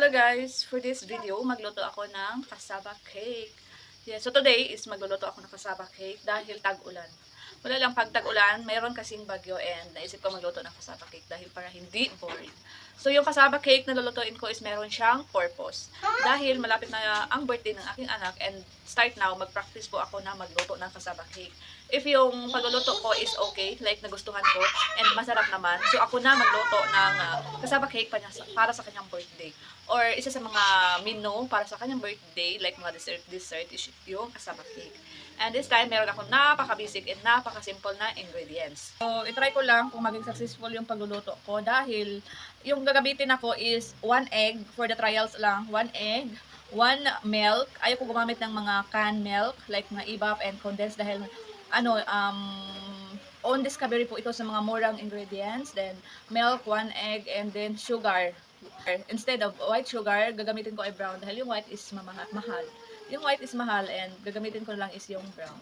Hello guys! For this video, magluto ako ng cassava cake. Yeah, so today is magluluto ako ng cassava cake dahil tag-ulan. Wala lang pag tag-ulan, mayroon kasing bagyo and naisip ko magluto ng cassava cake dahil para hindi boring. So yung cassava cake na lulutuin ko is meron siyang purpose. Dahil malapit na ang birthday ng aking anak and start now, mag-practice po ako na magluto ng cassava cake. If yung pagluluto ko is okay, like nagustuhan ko and masarap naman, so ako na magluto ng cassava cake para sa kanyang birthday. Or isa sa mga menu para sa kanyang birthday, like mga dessert is yung cassava cake. And this time, meron akong napaka-basic and napaka-simple na ingredients. So, itry ko lang kung maging successful yung pagluluto ko dahil yung gagamitin ako is 1 egg for the trials lang. 1 egg, 1 milk. Ayaw ko gumamit ng mga canned milk like mga evap and condensed dahil own discovery po ito sa mga murang ingredients. Then, milk, 1 egg, and then sugar. Instead of white sugar, gagamitin ko ay brown dahil yung white is mahal. Yung white is mahal and gagamitin ko lang is yung brown.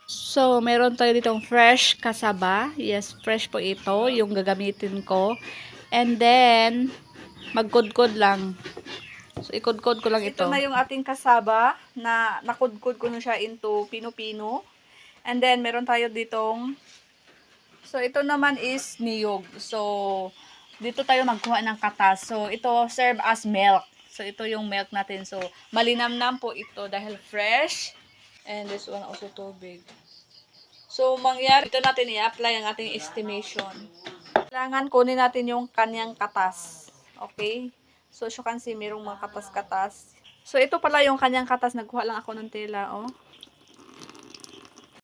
So, meron tayo ditong fresh cassava. Yes, fresh po ito yung gagamitin ko. And then, magkudkod lang. So, ikudkod ko lang ito. Ito na yung ating cassava na nakudkod ko na siya into pino-pino. And then, meron tayo ditong, so, ito naman is niyog. So, dito tayo magkuha ng katas. So, ito serve as milk. So, ito yung milk natin. So, malinamnam po ito dahil fresh. And this one also tubig. So, mangyari, ito natin i-apply ang ating estimation. Kailangan kunin natin yung kanyang katas. Okay? So, as you can see, mayroong mga katas-katas. So, ito pala yung kanyang katas. Nagkuha lang ako ng tela, oh.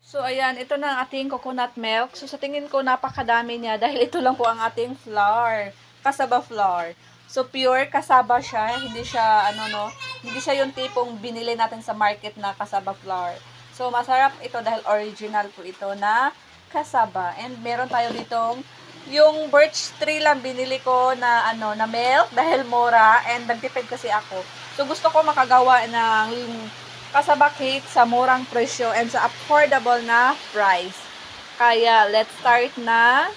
So, ayan, ito na ang ating coconut milk. So, sa tingin ko, napakadami niya dahil ito lang po ang ating flour. Cassava flour. So, pure cassava siya. Hindi siya, hindi siya yung tipong binili natin sa market na cassava flour. So, masarap ito dahil original po ito na cassava. And meron tayo ditong, yung birch tree lang binili ko na, na milk dahil mura. And nagtipid kasi ako. So, gusto ko makagawa ng cassava cake sa murang presyo and sa affordable na price. Kaya, let's start na.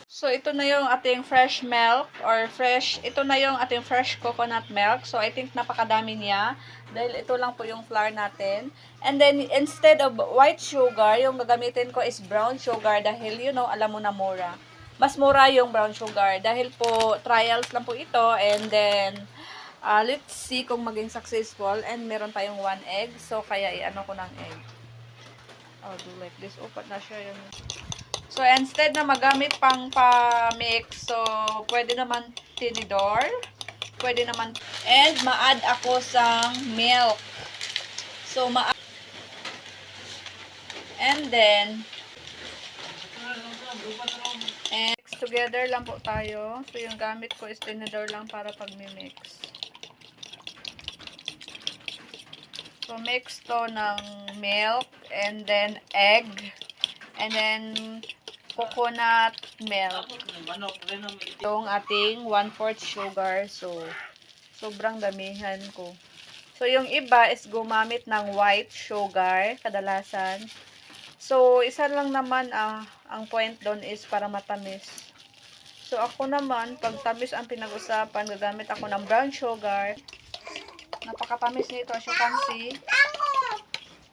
So, ito na yung ating fresh milk or ito na yung ating fresh coconut milk. So, I think napakadami niya dahil ito lang po yung flour natin. And then, instead of white sugar, yung gagamitin ko is brown sugar dahil, alam mo na mura. Mas mura yung brown sugar dahil po trials lang po ito and then, let's see kung maging successful and meron tayong 1 egg. So, kaya i-ano ko ng egg. Oh, do like this. Upat na siya yun. So, instead na magamit pang pa-mix, so, pwede naman tinidor. Pwede naman. And, ma-add ako sa milk. So, and then, and mix together lang po tayo. So, yung gamit ko is tinidor lang para pag-mix. So, mix to ng milk and then egg. And then, coconut milk. Yung ating 1/4 sugar. So, sobrang damihan ko. So, yung iba is gumamit ng white sugar, kadalasan. So, isa lang naman ang point doon is para matamis. So, ako naman, pag tamis ang pinag-usapan, gagamit ako ng brown sugar. Napakatamis nito, as you can see.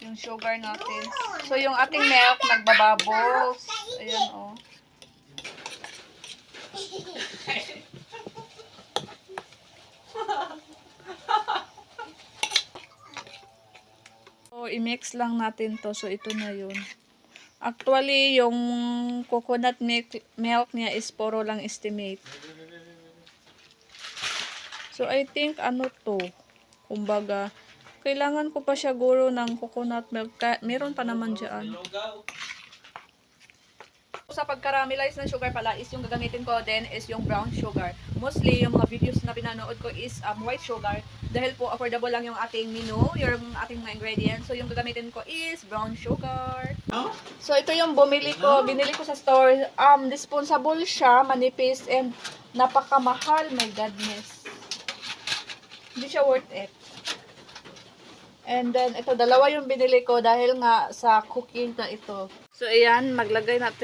Yung sugar natin. So, yung ating milk, nagbabubbles. Ayan, oh. So, i-mix lang natin to. So, ito na yun. Actually, yung coconut milk niya is puro lang estimate. So, I think, to? Kumbaga, kailangan ko pa siya guro ng coconut milk. Meron pa naman dyan. Sa pag-caramelize ng sugar pala is yung gagamitin ko din is yung brown sugar. Mostly, yung mga videos na pinanood ko is white sugar. Dahil po affordable lang yung ating menu, yung ating mga ingredients. So, yung gagamitin ko is brown sugar. So, ito yung binili ko sa store. Dispensable siya, manipis, and napakamahal. My goodness. Hindi siya worth it. And then, ito, dalawa yung binili ko dahil nga sa cooking na ito. So ayan, maglagay na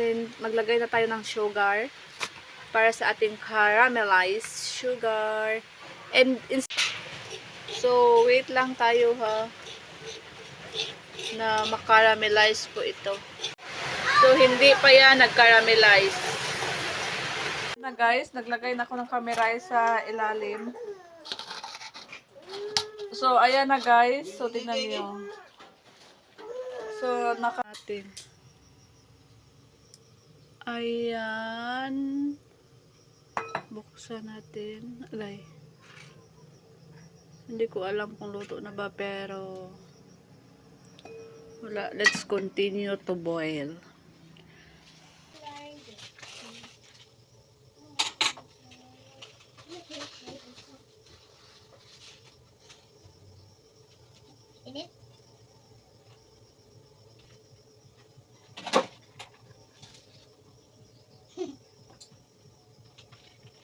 tayo ng sugar para sa ating caramelized sugar. So wait lang tayo ha na makaramelize po ito. So hindi pa yan nag-caramelize. Na guys, naglagay na ako ng caramelize sa ilalim. So ayan na guys, so tingnan niyo. So natin. Ayan. Buksan natin. Alay. Hindi ko alam kung luto na ba pero wala. Let's continue to boil.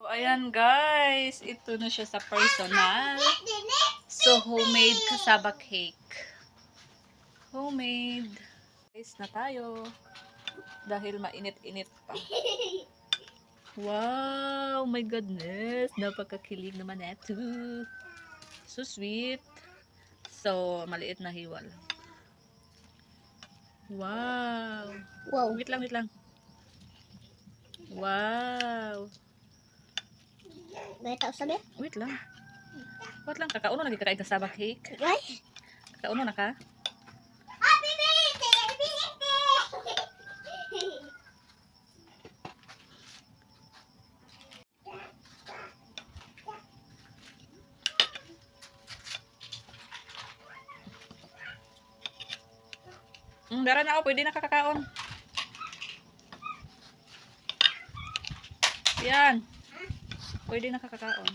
So, ayan guys. Ito na siya sa personal. So, homemade cassava cake. Homemade. Guys na tayo. Dahil mainit-init pa. Wow! My goodness! Napakakilig naman ito. So sweet. So, maliit na hiwa lang. Wow! Wow. Wait lang, wait lang. Wow! May tao sabi? Wait lang. Wait lang, kakauno lagi kakain cassava cake. Ay! Kakauno na ka? Dara na ako, pwede na kakakaon. Yan. Pwede na kakakaon.